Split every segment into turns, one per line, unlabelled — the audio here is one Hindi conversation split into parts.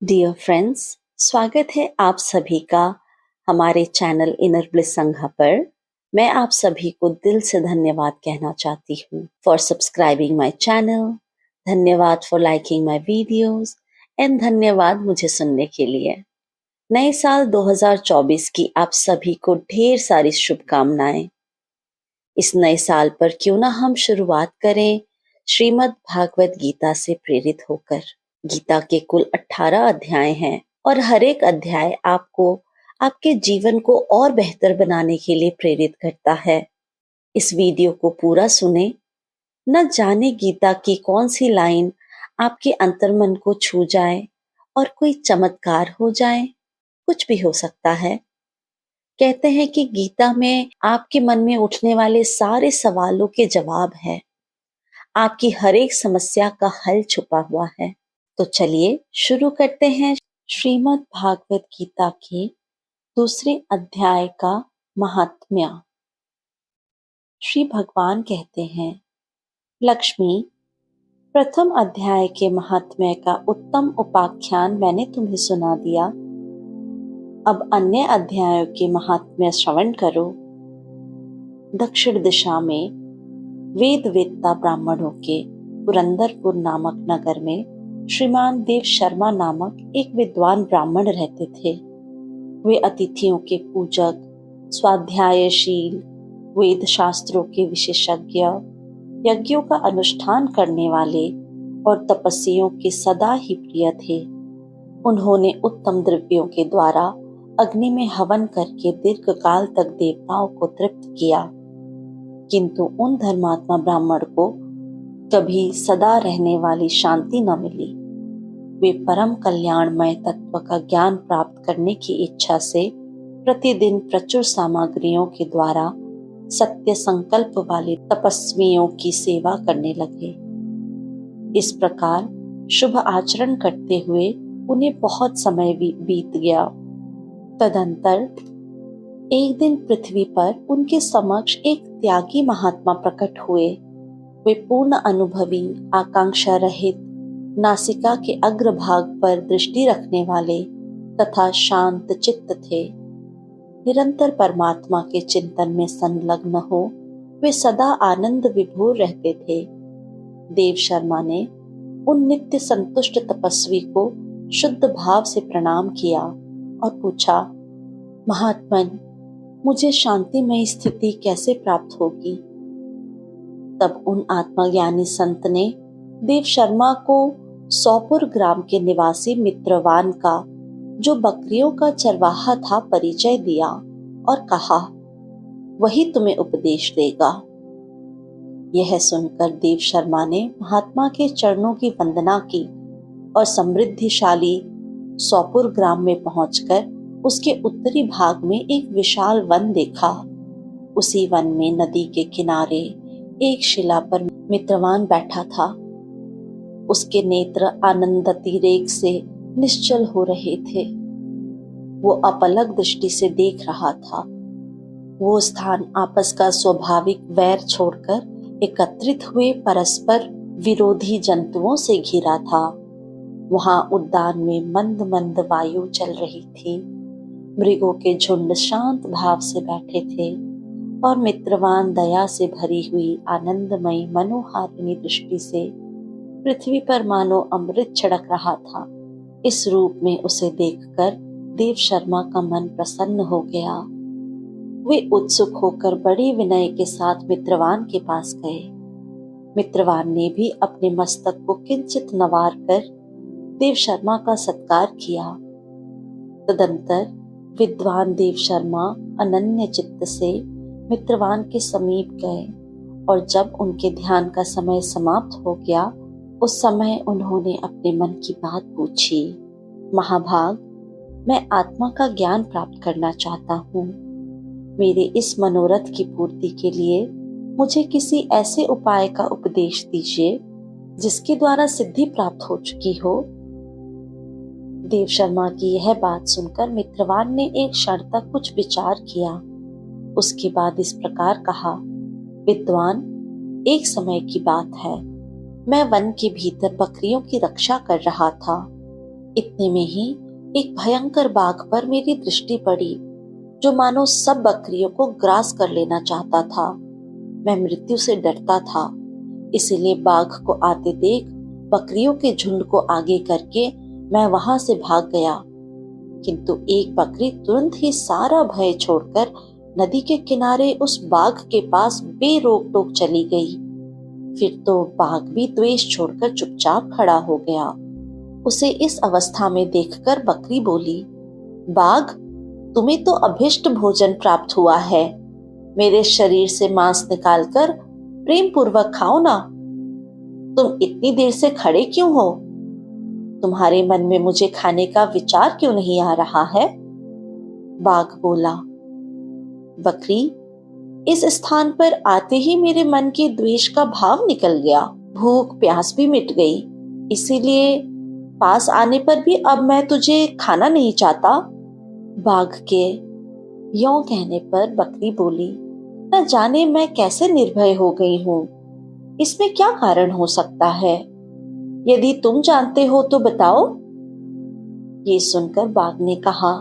डियर फ्रेंड्स, स्वागत है आप सभी का हमारे चैनल इनर ब्लिस संघा पर। मैं आप सभी को दिल से धन्यवाद कहना चाहती हूँ फॉर सब्सक्राइबिंग माय चैनल, धन्यवाद for liking my videos and धन्यवाद मुझे सुनने के लिए। नए साल 2024 की आप सभी को ढेर सारी शुभकामनाएं। इस नए साल पर क्यों ना हम शुरुआत करें श्रीमद् भागवत गीता से प्रेरित होकर। गीता के कुल 18 अध्याय हैं और हर एक अध्याय आपको आपके जीवन को और बेहतर बनाने के लिए प्रेरित करता है। इस वीडियो को पूरा सुने, न जाने गीता की कौन सी लाइन आपके अंतर्मन को छू जाए और कोई चमत्कार हो जाए। कुछ भी हो सकता है। कहते हैं कि गीता में आपके मन में उठने वाले सारे सवालों के जवाब है। आपकी हर एक समस्या का हल छुपा हुआ है। तो चलिए शुरू करते हैं श्रीमद् भागवत गीता के दूसरे अध्याय का महात्म्य। श्री भगवान कहते हैं, लक्ष्मी, प्रथम अध्याय के महात्म्य का उत्तम उपाख्यान मैंने तुम्हें सुना दिया। अब अन्य अध्यायों के महात्म्य श्रवण करो। दक्षिण दिशा में वेद वेत्ता ब्राह्मणों के पुरंदरपुर नामक नगर में श्रीमान देव शर्मा नामक एक विद्वान ब्राह्मण रहते थे। वे अतिथियों के पूजक, स्वाध्यायशील, वेद शास्त्रों के विशेषज्ञ, यज्ञों का अनुष्ठान करने वाले और तपस्वियों के सदा ही प्रिय थे। उन्होंने उत्तम द्रव्यों के द्वारा अग्नि में हवन करके दीर्घ काल तक देवताओं को तृप्त किया, किंतु उन धर्मात्मा ब्राह्मण को कभी सदा रहने वाली शांति न मिली। वे परम कल्याणमय तत्व का ज्ञान प्राप्त करने की इच्छा से प्रतिदिन प्रचुर सामग्रियों के द्वारा सत्य संकल्प वाले तपस्वियों की सेवा करने लगे। इस प्रकार शुभ आचरण करते हुए उन्हें बहुत समय बीत गया। तदंतर एक दिन पृथ्वी पर उनके समक्ष एक त्यागी महात्मा प्रकट हुए। वे पूर्ण अनुभवी, आकांक्षा रहित, नासिका के अग्रभाग पर दृष्टि रखने वाले तथा शांत चित्त थे। निरंतर परमात्मा के चिंतन में संलग्न हो वे सदा आनंद विभोर रहते थे। देव शर्मा ने उन नित्य संतुष्ट तपस्वी को शुद्ध भाव से प्रणाम किया और पूछा, महात्मन, मुझे शांतिमय स्थिति कैसे प्राप्त होगी? तब उन आत्मज्ञानी संत ने देव शर्मा को सौपुर ग्राम के निवासी मित्रवान का, जो बकरियों का चरवाहा था, परिचय दिया और कहा, वही तुम्हें उपदेश देगा। यह सुनकर देव शर्मा ने महात्मा के चरणों की वंदना की और समृद्धिशाली सौपुर ग्राम में पहुंचकर उसके उत्तरी भाग में एक विशाल वन देखा। उसी वन में नदी के किनारे एक शिला पर मित्रवान बैठा था। उसके नेत्र आनंदातिरेक से निश्चल हो रहे थे। वो अपलक दृष्टि से देख रहा था। वो स्थान आपस का स्वाभाविक वैर छोड़कर एकत्रित हुए परस्पर विरोधी जंतुओं से घिरा था। वहां उद्यान में मंद मंद वायु चल रही थी। मृगों के झुंड शांत भाव से बैठे थे और मित्रवान दया से भरी हुई आनंदमयी मनोहारिणी दृष्टि से पृथ्वी पर मानो अमृत छिड़क रहा था। इस रूप में उसे देखकर देव शर्मा का मन प्रसन्न हो गया। वे उत्सुक होकर बड़े विनय के साथ मित्रवान के पास गए। मित्रवान ने भी अपने मस्तक को किंचित नवार कर देव शर्मा का सत्कार किया। तदंतर विद्वान देव शर्मा अनन्य चित्त से मित्रवान के समीप गए और जब उनके ध्यान का समय समाप्त हो गया, उस समय उन्होंने अपने मन की बात पूछी। महाभाग, मैं आत्मा का ज्ञान प्राप्त करना चाहता हूँ। मेरे इस मनोरथ की पूर्ति के लिए मुझे किसी ऐसे उपाय का उपदेश दीजिए जिसके द्वारा सिद्धि प्राप्त हो चुकी हो। देव शर्मा की यह बात सुनकर मित्रवान ने एक क्षण तक कुछ विचार किया। उसके बाद इस प्रकार कहा, विद्वान, एक समय की बात है। मैं वन के भीतर बकरियों की रक्षा कर रहा था। इतने में ही एक भयंकर बाघ पर मेरी दृष्टि पड़ी, जो मानो सब बकरियों को ग्रास कर लेना चाहता था। मैं मृत्यु से डरता था, इसीलिए बाघ को आते देख बकरियों के झुंड को आगे करके मैं वहां से भाग गया। किंतु एक बकरी तुरंत ही सारा भय छोड़कर नदी के किनारे उस बाघ के पास बेरोक टोक चली गई। फिर तो बाघ भी द्वेष छोड़कर चुपचाप खड़ा हो गया। उसे इस अवस्था में देखकर बकरी बोली, बाघ, तुम्हें तो अभिष्ट भोजन प्राप्त हुआ है। मेरे शरीर से मांस निकालकर प्रेम पूर्वक खाओ ना। तुम इतनी देर से खड़े क्यों हो? तुम्हारे मन में मुझे खाने का विचार क्यों नहीं आ रहा है? बाघ बोला, बकरी, इस स्थान पर आते ही मेरे मन के द्वेष का भाव निकल गया। भूख प्यास भी मिट गई, इसीलिए पास आने पर भी अब मैं तुझे खाना नहीं चाहता। बाघ के यों कहने पर बकरी बोली, न जाने मैं कैसे निर्भय हो गई हूं। इसमें क्या कारण हो सकता है? यदि तुम जानते हो तो बताओ। ये सुनकर बाघ ने कहा,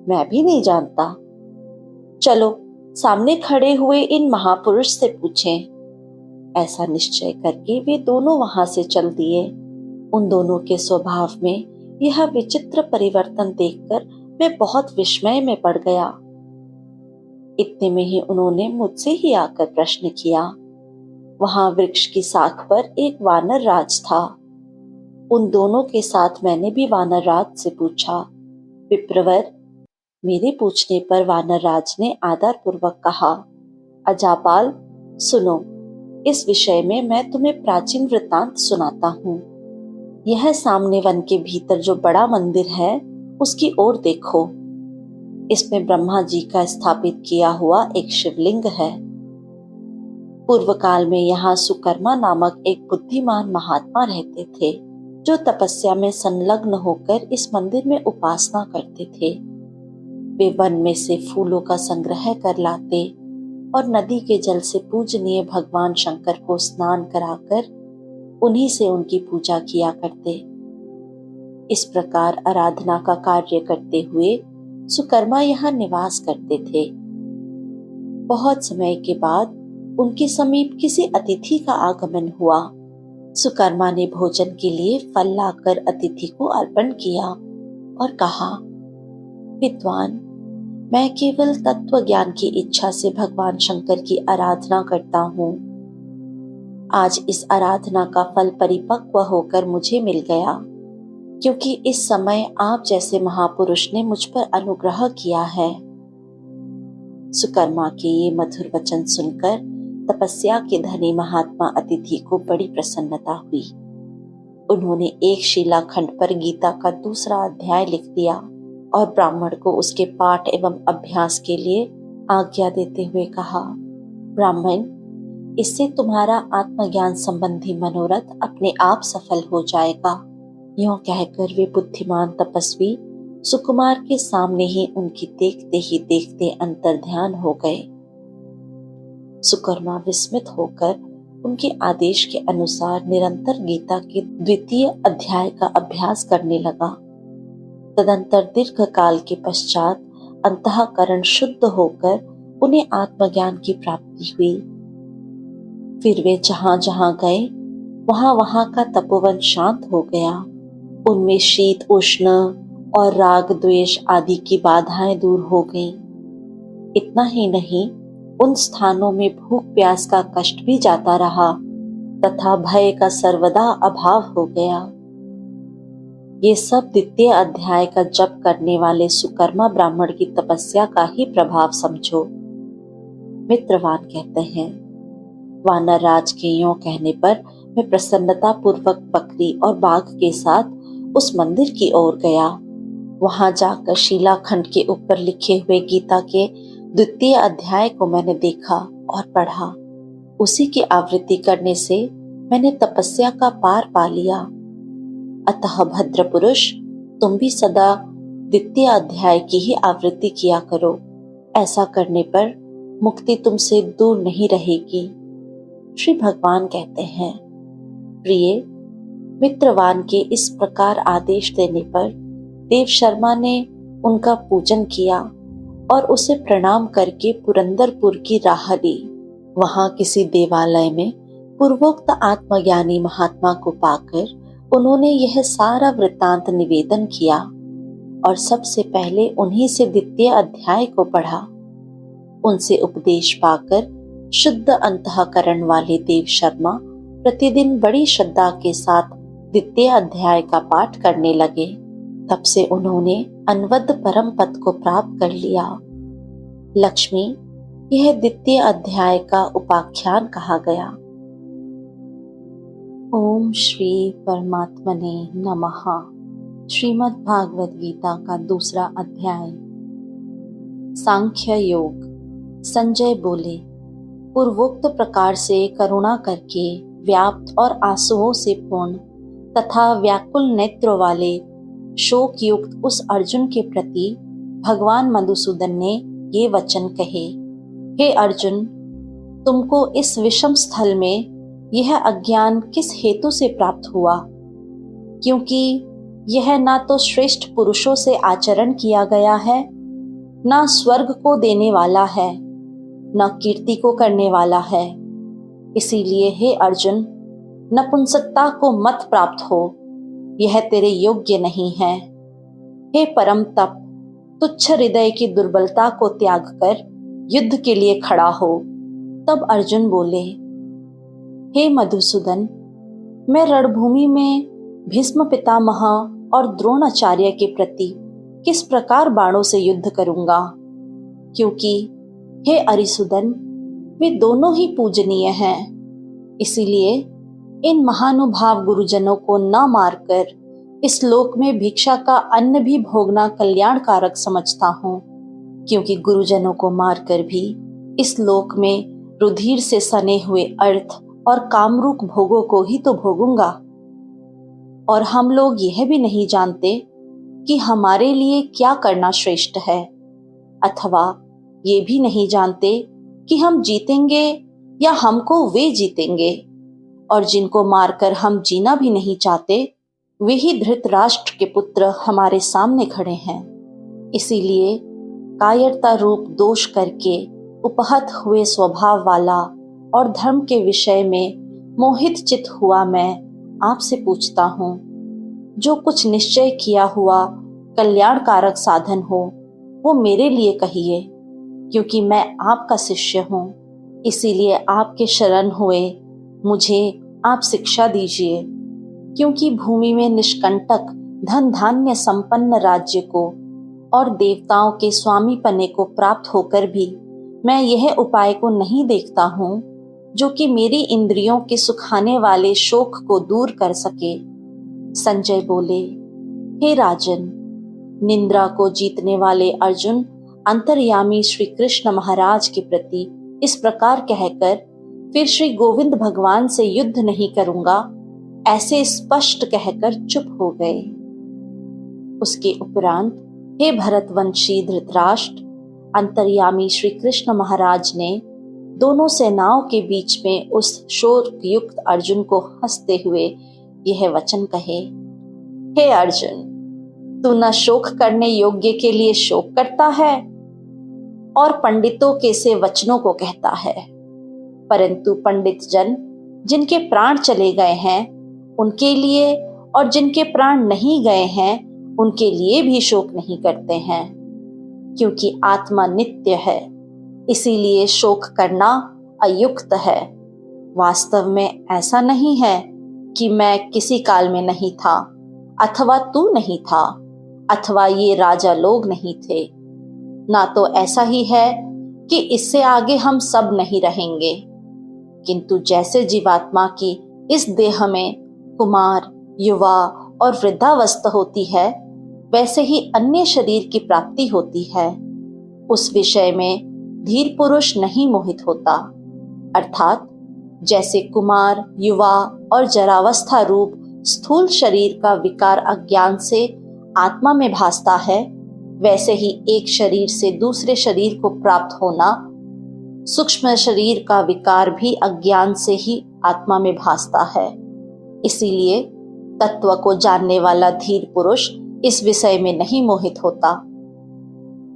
मैं भी नहीं जानता। चलो सामने खड़े हुए इन महापुरुष से पूछें। ऐसा निश्चय करके वे दोनों वहां से चल दिए। उन दोनों के स्वभाव में यह विचित्र परिवर्तन देखकर मैं बहुत विस्मय में पड़ गया। इतने में ही उन्होंने मुझसे ही आकर प्रश्न किया। वहां वृक्ष की साख पर एक वानर राज था। उन दोनों के साथ मैंने भी वानर राज से पूछा। विप्रवर, मेरे पूछने पर वानर राज ने आदर पूर्वक कहा, अजापाल, सुनो, इस विषय में मैं तुम्हें प्राचीन वृत्तांत सुनाता हूँ। यह सामने वन के भीतर जो बड़ा मंदिर है, उसकी ओर देखो। इसमें ब्रह्मा जी का स्थापित किया हुआ एक शिवलिंग है। पूर्व काल में यहाँ सुकर्मा नामक एक बुद्धिमान महात्मा रहते थे, जो तपस्या में संलग्न होकर इस मंदिर में उपासना करते थे। वे वन में से फूलों का संग्रह कर लाते और नदी के जल से पूजनीय भगवान शंकर को स्नान कराकर उन्हीं से उनकी पूजा किया करते। इस प्रकार आराधना का कार्य करते हुए सुकर्मा यहाँ निवास करते थे। बहुत समय के बाद उनके समीप किसी अतिथि का आगमन हुआ। सुकर्मा ने भोजन के लिए फल लाकर अतिथि को अर्पण किया और कहा, विद्वान, मैं केवल तत्व ज्ञान की इच्छा से भगवान शंकर की आराधना करता हूँ। आज इस आराधना का फल परिपक्व होकर मुझे मिल गया, क्योंकि इस समय आप जैसे महापुरुष ने मुझ पर अनुग्रह किया है। सुकर्मा के ये मधुर वचन सुनकर तपस्या के धनी महात्मा अतिथि को बड़ी प्रसन्नता हुई। उन्होंने एक शिलाखंड पर गीता का दूसरा अध्याय लिख दिया और ब्राह्मण को उसके पाठ एवं अभ्यास के लिए आज्ञा देते हुए कहा, ब्राह्मण, इससे तुम्हारा आत्मज्ञान संबंधी मनोरथ अपने आप सफल हो जाएगा। यूं कहकर वे बुद्धिमान तपस्वी सुकुमार के सामने ही उनकी देखते ही देखते अंतर्ध्यान हो गए। सुकर्मा विस्मित होकर उनके आदेश के अनुसार निरंतर गीता के द्वितीय अध्याय का अभ्यास करने लगा। तदंतर दीर्घ काल के पश्चात अंतःकरण शुद्ध होकर उन्हें आत्मज्ञान की प्राप्ति हुई। फिर वे जहां जहां गए वहां वहां का तपोवन शांत हो गया। उनमें शीत उष्ण और राग द्वेष आदि की बाधाएं दूर हो गईं। इतना ही नहीं, उन स्थानों में भूख प्यास का कष्ट भी जाता रहा तथा भय का सर्वदा अभाव हो गया। ये सब द्वितीय अध्याय का जप करने वाले सुकर्मा ब्राह्मण की तपस्या का ही प्रभाव समझो। मित्रवान कहते हैं, वानर राज के यों कहने पर मैं प्रसन्नता पूर्वक बकरी और बाघ के साथ उस मंदिर की ओर गया। वहां जाकर शिलाखंड के ऊपर लिखे हुए गीता के द्वितीय अध्याय को मैंने देखा और पढ़ा। उसी की आवृत्ति करने से मैंने तपस्या का पार पा लिया। अतः भद्र पुरुष, तुम भी सदा द्वितीय अध्याय की ही आवृत्ति किया करो। ऐसा करने पर मुक्ति तुमसे दूर नहीं रहेगी। श्री भगवान कहते हैं, प्रिय, मित्रवान के इस प्रकार आदेश देने पर देव शर्मा ने उनका पूजन किया और उसे प्रणाम करके पुरंदरपुर की राह ली। वहां किसी देवालय में पूर्वोक्त आत्मज्ञानी महात्मा को पाकर उन्होंने यह सारा वृत्तांत निवेदन किया और सबसे पहले उन्हीं से द्वितीय अध्याय को पढ़ा। उनसे उपदेश पाकर शुद्ध अंतःकरण वाले देव शर्मा प्रतिदिन बड़ी श्रद्धा के साथ द्वितीय अध्याय का पाठ करने लगे। तब से उन्होंने अनवद्य परम पद को प्राप्त कर लिया। लक्ष्मी, यह द्वितीय अध्याय का उपाख्यान कहा गया। ओम श्री परमात्मने नमः। श्रीमद् भागवत गीता का दूसरा अध्याय। सांख्य योग। संजय बोले, पूर्वोक्त प्रकार से करुणा करके व्याप्त और आंसुओं से पूर्ण तथा व्याकुल नेत्रों वाले शोक युक्त उस अर्जुन के प्रति भगवान मधुसूदन ने ये वचन कहे। हे अर्जुन, तुमको इस विषम स्थल में यह अज्ञान किस हेतु से प्राप्त हुआ? क्योंकि यह ना तो श्रेष्ठ पुरुषों से आचरण किया गया है, ना स्वर्ग को देने वाला है, न कीर्ति को करने वाला है। इसीलिए हे अर्जुन, नपुंसकता को मत प्राप्त हो, यह तेरे योग्य नहीं है। हे परम तप, तुच्छ हृदय की दुर्बलता को त्याग कर युद्ध के लिए खड़ा हो। तब अर्जुन बोले, हे मधुसूदन, मैं रणभूमि में भीष्म पितामह और द्रोणाचार्य के प्रति किस प्रकार बाणों से युद्ध करूंगा? क्योंकि हे अरिसुदन, वे दोनों ही पूजनीय हैं। इसीलिए इन महानुभाव गुरुजनों को न मारकर इस लोक में भिक्षा का अन्न भी भोगना कल्याणकारक समझता हूँ। क्योंकि गुरुजनों को मारकर भी इस लोक में रुधिर से सने हुए अर्थ और कामरूप भोगों को ही तो भोगूंगा। और हम लोग यह भी नहीं जानते कि हमारे लिए क्या करना श्रेष्ठ है, अथवा ये भी नहीं जानते कि हम जीतेंगे या हमको वे जीतेंगे। और जिनको मारकर हम जीना भी नहीं चाहते, वे ही धृतराष्ट्र के पुत्र हमारे सामने खड़े हैं। इसीलिए कायरता रूप दोष करके उपहत हुए स्वभाव वाला और धर्म के विषय में मोहित चित हुआ मैं आपसे पूछता हूँ, जो कुछ निश्चय किया हुआ कल्याणकारक साधन हो वो मेरे लिए कहिए। क्योंकि मैं आपका शिष्य हूँ, इसीलिए आपके शरण हुए मुझे आप शिक्षा दीजिए। क्योंकि भूमि में निष्कंटक धन धान्य संपन्न राज्य को और देवताओं के स्वामी पने को प्राप्त होकर भी मैं यह उपाय को नहीं देखता हूँ जो कि मेरी इंद्रियों के सुखाने वाले शोक को दूर कर सके। संजय बोले, हे राजन, निंद्रा को जीतने वाले अर्जुन अंतर्यामी श्री कृष्ण महाराज के प्रति इस प्रकार कहकर फिर श्री गोविंद भगवान से युद्ध नहीं करूंगा ऐसे स्पष्ट कहकर चुप हो गए। उसके उपरांत हे भरतवंशी धृतराष्ट्र, अंतर्यामी श्री कृष्ण महाराज ने दोनों सेनाओं के बीच में उस शोक युक्त अर्जुन को हंसते हुए यह वचन कहे, हे अर्जुन, तू न शोक करने योग्य के लिए शोक करता है और पंडितों के से वचनों को कहता है, परंतु पंडित जन जिनके प्राण चले गए हैं उनके लिए और जिनके प्राण नहीं गए हैं उनके लिए भी शोक नहीं करते हैं। क्योंकि आत्मा नित्य है, इसीलिए शोक करना अयुक्त है। वास्तव में ऐसा नहीं है कि मैं किसी काल में नहीं था, अथवा तू नहीं था, अथवा ये राजा लोग नहीं थे। ना तो ऐसा ही है कि इससे आगे हम सब नहीं रहेंगे। किंतु जैसे जीवात्मा की इस देह में कुमार, युवा और वृद्धावस्था होती है, वैसे ही अन्य शरीर की प्राप्ति होती है। उस विषय में धीर पुरुष नहीं मोहित होता। अर्थात जैसे कुमार, युवा और जरावस्था रूप स्थूल शरीर का विकार अज्ञान से आत्मा में भासता है, वैसे ही एक शरीर से दूसरे शरीर को प्राप्त होना, सूक्ष्म शरीर का विकार भी अज्ञान से ही आत्मा में भासता है। इसीलिए तत्व को जानने वाला धीर पुरुष इस विषय में नहीं मोहित होता।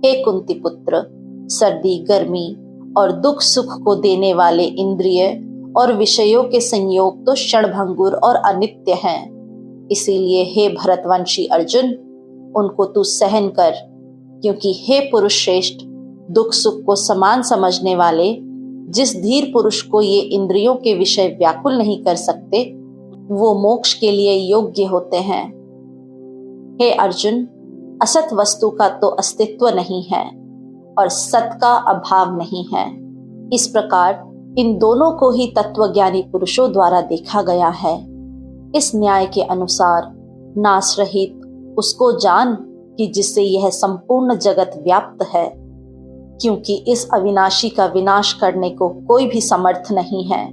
हे कुंती पुत्र, सर्दी, गर्मी और दुख सुख को देने वाले इंद्रिय और विषयों के संयोग तो क्षणभंगुर और अनित्य हैं। इसीलिए हे भरतवंशी अर्जुन, उनको तू सहन कर, क्योंकि हे पुरुष श्रेष्ठ, दुख सुख को समान समझने वाले जिस धीर पुरुष को ये इंद्रियों के विषय व्याकुल नहीं कर सकते, वो मोक्ष के लिए योग्य होते हैं। हे अर्जुन, असत वस्तु का तो अस्तित्व नहीं है और सत का अभाव नहीं है। इस प्रकार इन दोनों को ही तत्वज्ञानी पुरुषों द्वारा देखा गया है। इस न्याय के अनुसार नाश रहित उसको जान कि जिससे यह संपूर्ण जगत व्याप्त है, क्योंकि इस अविनाशी का विनाश करने को कोई भी समर्थ नहीं है।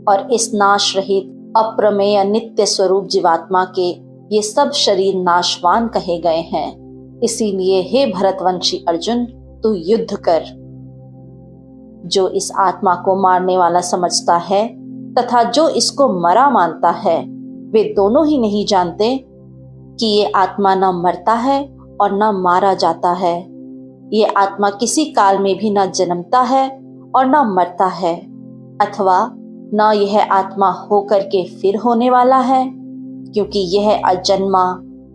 और इस नाश रहित अप्रमेय नित्य स्वरूप जीवात्मा के ये सब शरीर नाशवान कहे गए हैं। इसीलिए हे भरतवंशी अर्जुन, तू युद्ध कर। जो इस आत्मा को मारने वाला समझता है तथा जो इसको मरा मानता है, वे दोनों ही नहीं जानते कि ये आत्मा न मरता है और न मारा जाता है। ये आत्मा किसी काल में भी न जन्मता है और न मरता है, अथवा न यह आत्मा होकर के फिर होने वाला है, क्योंकि यह अजन्मा,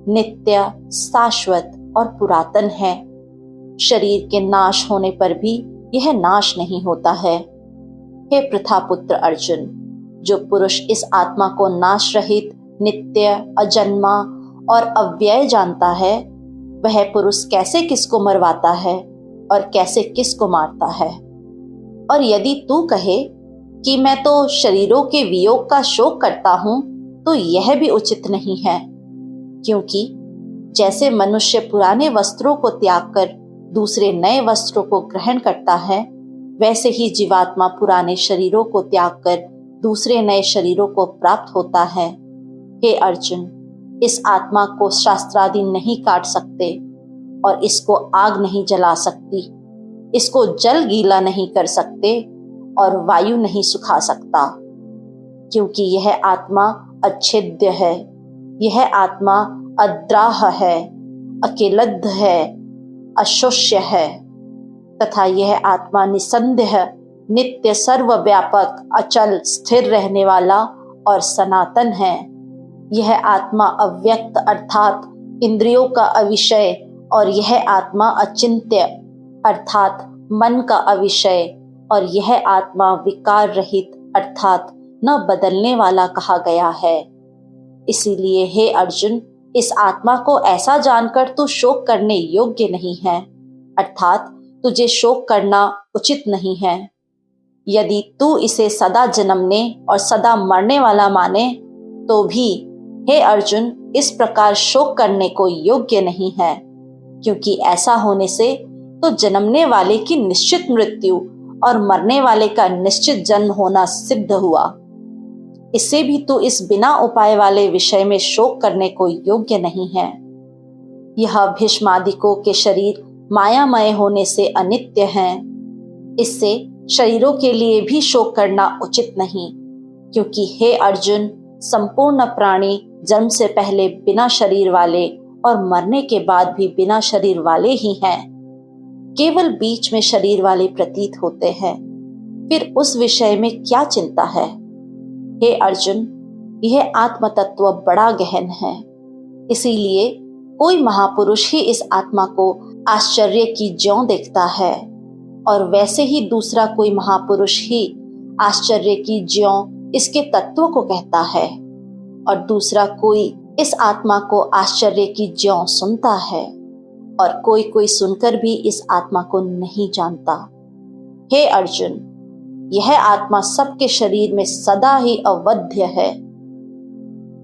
नित्य, शाश्वत और पुरातन है। शरीर के नाश होने पर भी यह नाश नहीं होता है। हे प्रथापुत्र अर्जुन, जो पुरुष इस आत्मा को नाश रहित, नित्य, अजन्मा और अव्यय जानता है, वह पुरुष कैसे किसको मरवाता है और कैसे किसको मारता है। और यदि तू कहे कि मैं तो शरीरों के वियोग का शोक करता हूं, तो यह भी उचित नहीं है, क्योंकि जैसे मनुष्य पुराने वस्त्रों को त्याग कर दूसरे नए वस्त्रों को ग्रहण करता है, वैसे ही जीवात्मा पुराने शरीरों को त्याग कर दूसरे नए शरीरों को प्राप्त होता है। हे अर्जुन, इस आत्मा को शास्त्रादि नहीं काट सकते और इसको आग नहीं जला सकती, इसको जल गीला नहीं कर सकते और वायु नहीं सुखा सकता, क्योंकि यह आत्मा अच्छेद्य है। यह आत्मा अद्राह है, अकेलद्ध है, अशोष्य है, तथा यह आत्मा निसंदेह, नित्य, सर्वव्यापक, अचल, स्थिर रहने वाला और सनातन है। यह आत्मा अव्यक्त अर्थात इंद्रियों का अविषय और यह आत्मा अचिंत्य अर्थात मन का अविषय और यह आत्मा विकार रहित अर्थात न बदलने वाला कहा गया है। इसीलिए हे अर्जुन, इस आत्मा को ऐसा जानकर तू शोक करने योग्य नहीं है, अर्थात तुझे शोक करना उचित नहीं है। यदि तू इसे सदा जन्मने और सदा मरने वाला माने, तो भी हे अर्जुन, इस प्रकार शोक करने को योग्य नहीं है, क्योंकि ऐसा होने से तो जन्मने वाले की निश्चित मृत्यु और मरने वाले का निश्चित जन्म होना सिद्ध हुआ। इससे भी तू इस बिना उपाय वाले विषय में शोक करने को योग्य नहीं है। यह भीष्मादिकों के शरीर मायामय होने से अनित्य हैं। इससे शरीरों के लिए भी शोक करना उचित नहीं, क्योंकि हे अर्जुन, संपूर्ण प्राणी जन्म से पहले बिना शरीर वाले और मरने के बाद भी बिना शरीर वाले ही हैं। केवल बीच में शरीर वाले प्रतीत होते हैं। फिर उस विषय में क्या चिंता है? हे अर्जुन, यह आत्म तत्व बड़ा गहन है। इसीलिए कोई महापुरुष ही इस आत्मा को आश्चर्य की ज्यों देखता है, और वैसे ही दूसरा कोई महापुरुष ही आश्चर्य की ज्यों इसके तत्व को कहता है, और दूसरा कोई इस आत्मा को आश्चर्य की ज्यों सुनता है, और कोई कोई सुनकर भी इस आत्मा को नहीं जानता। हे अर्जुन, यह आत्मा सबके शरीर में सदा ही अवध्य है।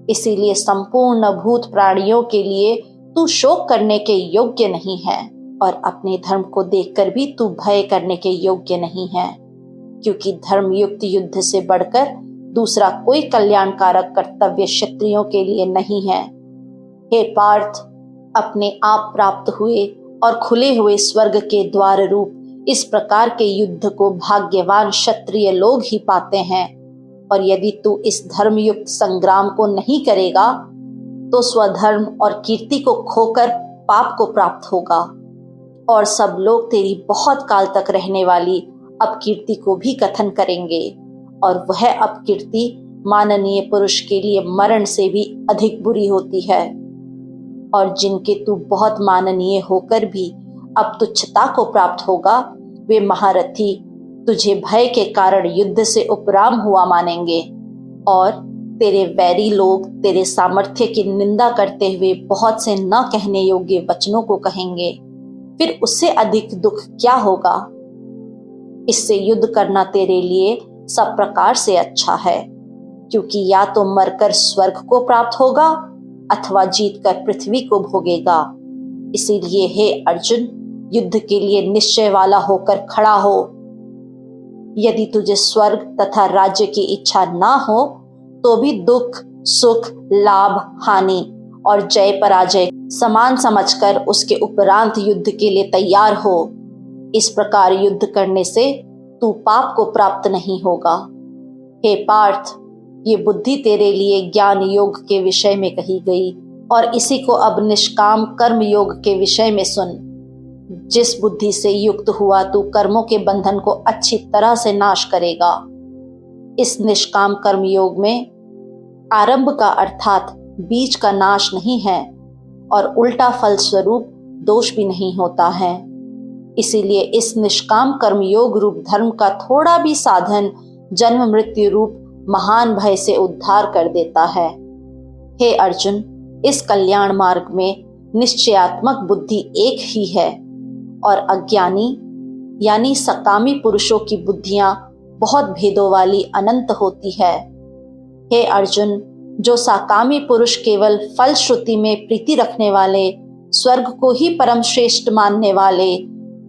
इसीलिए संपूर्ण भूत प्राणियों के लिए तू शोक करने के योग्य नहीं है, और अपने धर्म को देखकर भी तू भय करने के योग्य नहीं है, क्योंकि धर्मयुक्त युद्ध से बढ़कर दूसरा कोई कल्याणकारक कर्तव्य क्षत्रियों के लिए नहीं है। हे पार्थ, अपने आप प्राप्त हुए और खुले हुए स्वर्ग के द्वार रूप इस प्रकार के युद्ध को भाग्यवान क्षत्रिय लोग ही पाते हैं। और यदि तू इस धर्मयुक्त संग्राम को नहीं करेगा तो स्वधर्म और कीर्ति को खोकर पाप को प्राप्त होगा, और सब लोग तेरी बहुत काल तक रहने वाली अपकीर्ति को भी कथन करेंगे, और वह अपकीर्ति माननीय पुरुष के लिए मरण से भी अधिक बुरी होती है। और जिनके तू बहुत माननीय होकर भी अब तुच्छता को प्राप्त होगा, वे महारथी तुझे भय के कारण युद्ध से उपराम हुआ मानेंगे, और तेरे वैरी लोग तेरे सामर्थ्य की निंदा करते हुए बहुत से न कहने योग्य वचनों को कहेंगे। फिर उससे अधिक दुख क्या होगा? इससे युद्ध करना तेरे लिए सब प्रकार से अच्छा है, क्योंकि या तो मरकर स्वर्ग को प्राप्त होगा अथवा जीतकर पृथ्वी को भोगेगा। इसीलिए हे अर्जुन, युद्ध के लिए निश्चय वाला होकर खड़ा हो। यदि तुझे स्वर्ग तथा राज्य की इच्छा ना हो तो भी दुख, सुख, लाभ, हानि और जय पराजय समान समझकर उसके उपरांत युद्ध के लिए तैयार हो। इस प्रकार युद्ध करने से तू पाप को प्राप्त नहीं होगा। हे पार्थ, ये बुद्धि तेरे लिए ज्ञान योग के विषय में कही गई, और इसी को अब निष्काम कर्म योग के विषय में सुन। जिस बुद्धि से युक्त हुआ तू कर्मों के बंधन को अच्छी तरह से नाश करेगा। इस निष्काम कर्म योग में आरंभ का अर्थात बीज का नाश नहीं है, और उल्टा फल स्वरूप दोष भी नहीं होता है। इसीलिए इस निष्काम कर्म योग रूप धर्म का थोड़ा भी साधन जन्म मृत्यु रूप महान भय से उद्धार कर देता है। हे अर्जुन, इस कल्याण मार्ग में निश्चयात्मक बुद्धि एक ही है, और अज्ञानी यानी सकामी पुरुषों की बुद्धियां बहुत भेदों वाली अनंत होती है। हे अर्जुन, जो साकामी पुरुष केवल फल श्रुति में प्रीति रखने वाले, स्वर्ग को ही परम श्रेष्ठ मानने वाले,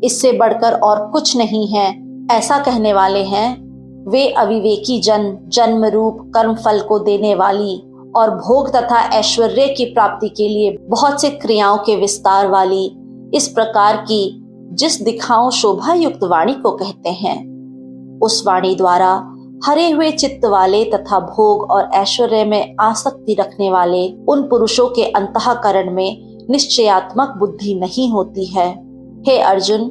इससे बढ़कर और कुछ नहीं है ऐसा कहने वाले हैं, वे अविवेकी जन जन्म रूप कर्म फल को देने वाली और भोग तथा ऐश्वर्य की प्राप्ति के लिए बहुत से क्रियाओं के विस्तार वाली इस प्रकार की जिस दिखाओं शोभा युक्त वाणी को कहते हैं, उस वाणी द्वारा हरे हुए चित्त वाले तथा भोग और ऐश्वर्य में आसक्ति रखने वाले उन पुरुषों के अंतःकरण में निश्चयात्मक बुद्धि नहीं होती है। हे अर्जुन,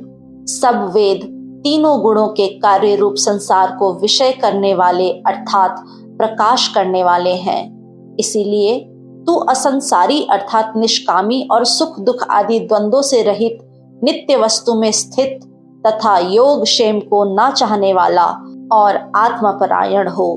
सब वेद तीनों गुणों के कार्य रूप संसार को विषय करने वाले अर्थात प्रकाश करने वाले हैं। इसीलिए तू असंसारी अर्थात निष्कामी और सुख दुख आदि द्वंद्वों से रहित नित्य वस्तु में स्थित तथा योग क्षेम को ना चाहने वाला और आत्मपरायण हो,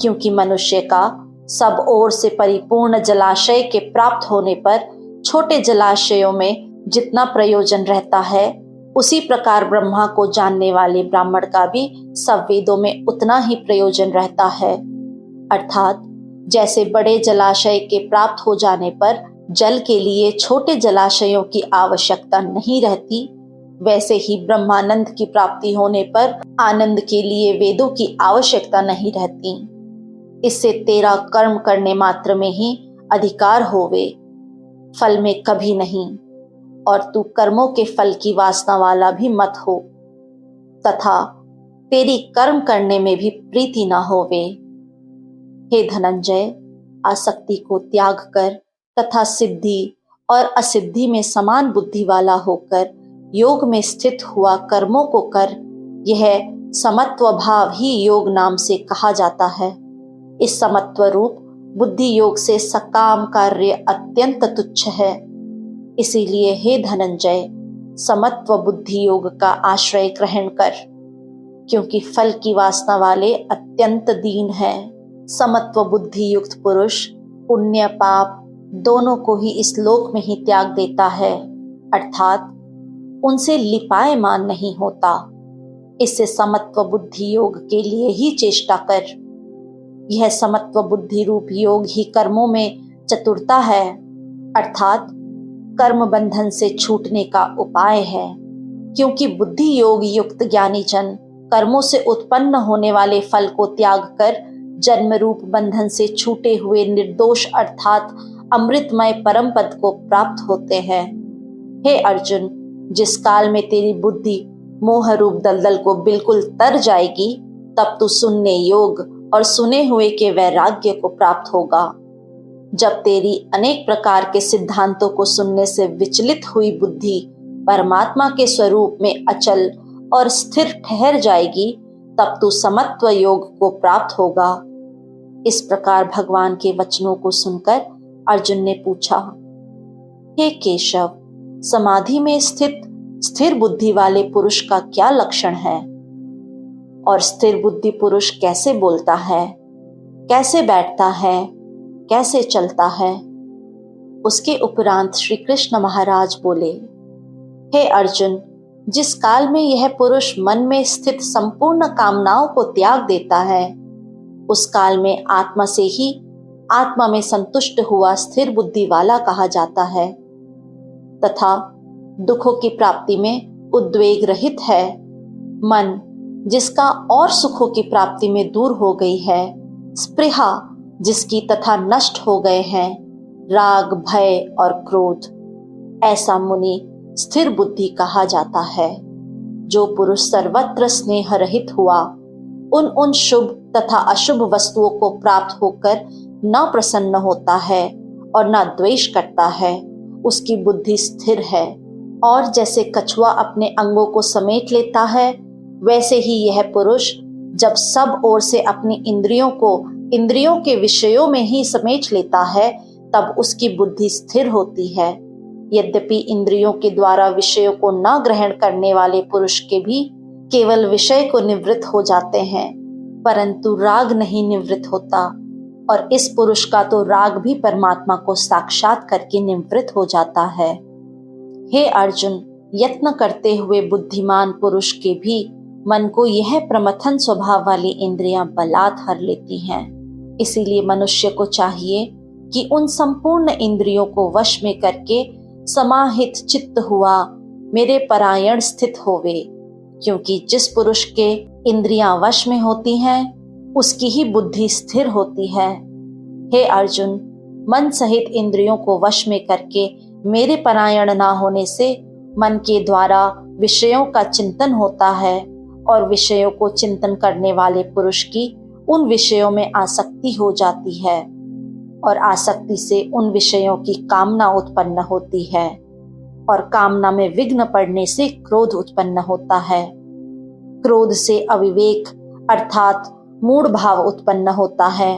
क्योंकि मनुष्य का सब ओर से परिपूर्ण जलाशय के प्राप्त होने पर छोटे जलाशयों में जितना प्रयोजन रहता है, उसी प्रकार ब्रह्मा को जानने वाले ब्राह्मण का भी सब वेदों में उतना ही प्रयोजन रहता है। अर्थात जैसे बड़े जलाशय के प्राप्त हो जाने पर जल के लिए छोटे जलाशयों की आवश्यकता नहीं रहती, वैसे ही ब्रह्मानंद की प्राप्ति होने पर आनंद के लिए वेदों की आवश्यकता नहीं रहती। इससे तेरा कर्म करने मात्र में ही अधिकार होवे, फल में कभी नहीं, और तू कर्मों के फल की वासना वाला भी मत हो, तथा तेरी कर्म करने में भी प्रीति न होवे। हे धनंजय, आसक्ति को त्याग कर तथा सिद्धि और असिद्धि में समान बुद्धि वाला होकर योग में स्थित हुआ कर्मों को कर, यह समत्व भाव ही योग नाम से कहा जाता है। इस समत्व रूप बुद्धि योग से सकाम कार्य अत्यंत तुच्छ है। इसीलिए हे धनंजय, समत्व बुद्धि योग का आश्रय ग्रहण कर, क्योंकि फल की वासना वाले अत्यंत दीन है। समत्व बुद्धि युक्त पुरुष पुण्य पाप दोनों को ही इस लोक में ही त्याग देता है, अर्थात उनसे लिपायमान नहीं होता। इससे समत्व बुद्धि योग के लिए ही चेष्टा कर। यह समत्व बुद्धि रूप योग ही कर्मों में चतुरता है, अर्थात कर्म बंधन से छूटने का उपाय है, क्योंकि बुद्धि योग युक्त ज्ञानी जन कर्मों से उत्पन्न होने वाले फल को त्याग कर जन्म रूप बंधन से छूटे हुए निर्दोष अर्थात अमृतमय परम पद को प्राप्त होते हैं। हे अर्जुन, जिस काल में तेरी बुद्धि मोह रूप दलदल को बिल्कुल तर जाएगी, तब तू सुनने योग और सुने हुए के वैराग्य को प्राप्त होगा। जब तेरी अनेक प्रकार के सिद्धांतों को सुनने से विचलित हुई बुद्धि परमात्मा के स्वरूप में अचल और स्थिर ठहर जाएगी, तब तू समत्व योग को प्राप्त होगा। इस प्रकार भगवान के वचनों को सुनकर अर्जुन ने पूछा, हे केशव, समाधि में स्थित स्थिर बुद्धि वाले पुरुष का क्या लक्षण है? और स्थिर बुद्धि पुरुष कैसे बोलता है, कैसे बैठता है, कैसे चलता है? उसके उपरांत श्री कृष्ण महाराज बोले, हे अर्जुन, जिस काल में यह पुरुष मन में स्थित संपूर्ण कामनाओं को त्याग देता है, उस काल में आत्मा से ही आत्मा में संतुष्ट हुआ स्थिर बुद्धि वाला कहा जाता है, तथा दुखों की प्राप्ति में उद्वेग रहित है। मन जिसका और सुखों की प्राप्ति में दूर हो गई है, स्पृहा जिसकी तथा नष्ट हो गए हैं राग, भय और क्रोध, ऐसा मुनि स्थिर बुद्धि कहा जाता है। जो पुरुष सर्वत्र स्नेह रहित हुआ, उन शुभ तथा अशुभ वस्तुओं को प्राप्त होकर न प्रसन्न होता है और न द्वेष करता है, उसकी बुद्धि स्थिर है। और जैसे कछुआ अपने अंगों को समेट लेता है, वैसे ही यह पुरुष जब सब ओर से अपनी इंद्रियों को इंद्रियों के विषयों में ही समेट लेता है, तब उसकी बुद्धि स्थिर होती है। यद्यपि इंद्रियों के द्वारा विषयों को न ग्रहण करने वाले पुरुष के भी केवल विषय को निवृत्त हो जाते हैं, परंतु राग नहीं निवृत्त होता, और इस पुरुष का तो राग भी परमात्मा को साक्षात करके निवृत्त हो जाता है। हे अर्जुन, यत्न करते हुए बुद्धिमान पुरुष के भी मन को यह प्रमथन स्वभाव वाली इंद्रियां बलात् हर लेती हैं। इसीलिए मनुष्य को चाहिए कि उन संपूर्ण इंद्रियों को वश में करके समाहित चित्त हुआ मेरे परायण स्थित होवे, क्योंकि जिस पुरुष के इंद्रियां वश में होती हैं, उसकी ही बुद्धि स्थिर होती है। हे अर्जुन, मन सहित इंद्रियों को वश में करके मेरे परायण ना होने से मन के द्वारा विषयों का चिंतन होता है, और विषयों को चिंतन करने वाले पुरुष की उन विषयों में आसक्ति हो जाती है, और आसक्ति से उन विषयों की कामना उत्पन्न होती है, और कामना में विघ्न पड़ने से क्रोध उत्पन्न होता है। क्रोध से अविवेक अर्थात मूढ़ भाव उत्पन्न होता है,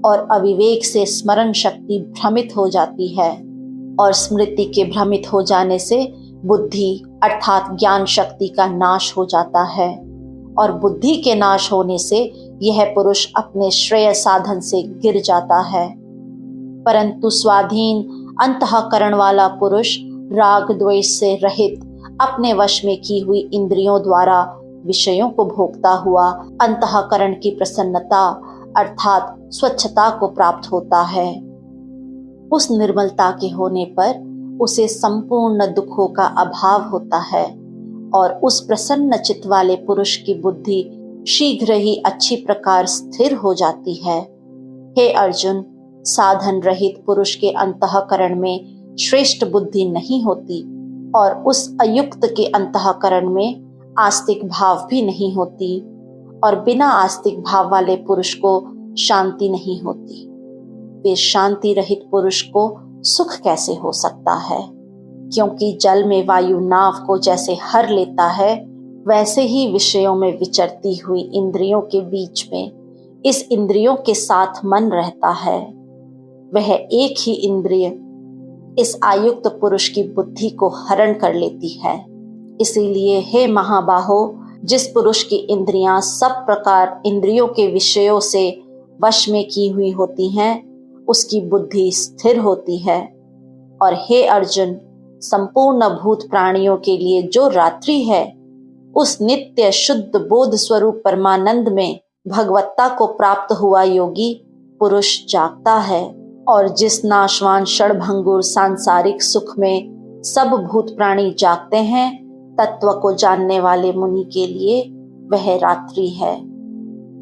और अविवेक से स्मरण शक्ति भ्रमित हो जाती है, और स्मृति के भ्रमित हो जाने से बुद्धि अर्थात ज्ञान शक्ति का नाश हो जाता है, और बुद्धि के नाश होने से यह पुरुष अपने श्रेय साधन से गिर जाता है। परंतु स्वाधीन अंतःकरण वाला पुरुष राग द्वेष से रहित अपने वश में की हुई इंद्रियों द्वारा विषयों को भोगता हुआ अंतःकरण की प्रसन्नता अर्थात स्वच्छता को प्राप्त होता है। उस निर्मलता के होने पर उसे संपूर्ण दुखों का अभाव होता है, और उस प्रसन्न चित्त वाले पुरुष की बुद्धि शीघ्र ही अच्छी प्रकार स्थिर हो जाती है। हे अर्जुन, साधन रहित पुरुष के अंतःकरण में श्रेष्ठ बुद्धि नहीं होती, और उस अयुक्त के अंतःकरण में आस्तिक भाव भी नहीं होती, और बिना आस्तिक भाव वाले पुरुष को शांति नहीं होती। वे शांति रहित पुरुष को सुख कैसे हो सकता है? क्योंकि जल में वायु नाव को जैसे हर लेता है, वैसे ही विषयों में विचरती हुई इंद्रियों के बीच में इस इंद्रियों के साथ मन रहता है। वह एक ही इंद्रिय इस आयुक्त पुरुष की बुद्धि को हरण कर लेती है। इसीलिए हे महाबाहो, जिस पुरुष की इंद्रियां सब प्रकार इंद्रियों के विषयों से वश में की हुई होती हैं, उसकी बुद्धि स्थिर होती है। और हे अर्जुन, संपूर्ण भूत प्राणियों के लिए जो रात्रि है, उस नित्य शुद्ध बोध स्वरूप परमानंद में भगवत्ता को प्राप्त हुआ योगी पुरुष जागता है, और जिस नाशवान क्षणभंगुर सांसारिक सुख में सब भूत प्राणी जागते हैं, तत्व को जानने वाले मुनि के लिए वह रात्रि है।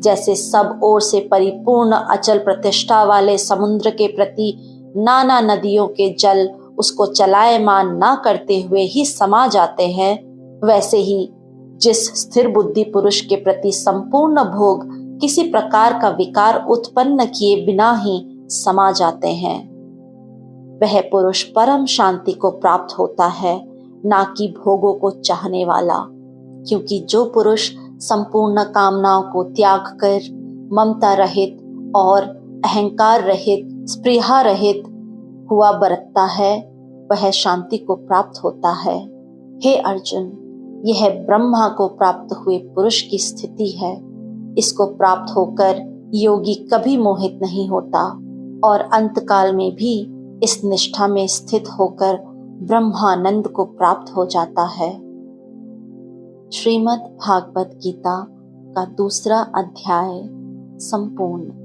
जैसे सब ओर से परिपूर्ण अचल प्रतिष्ठा वाले समुद्र के प्रति नाना नदियों के जल उसको चलायमान ना करते हुए ही समा जाते हैं, वैसे ही जिस स्थिर बुद्धि पुरुष के प्रति संपूर्ण भोग किसी प्रकार का विकार उत्पन्न किए बिना ही समा जाते हैं। वह पुरुष परम शांति को प्राप्त होता है, ना कि भोगों को चाहने वाला, क्योंकि जो पुरुष संपूर्ण कामनाओं को त्याग कर ममता रहित और अहंकार रहित, स्पृहा रहित हुआ बरतता है, वह शांति को प्राप्त होता है। हे अर्जुन, यह ब्रह्मा को प्राप्त हुए पुरुष की स्थिति है। इसको प्राप्त होकर योगी कभी मोहित नहीं होता और अंतकाल में भी इस निष्ठा में स्थित होकर ब्रह्मानंद को प्राप्त हो जाता है। श्रीमद् भागवत गीता का 2 अध्याय संपूर्ण।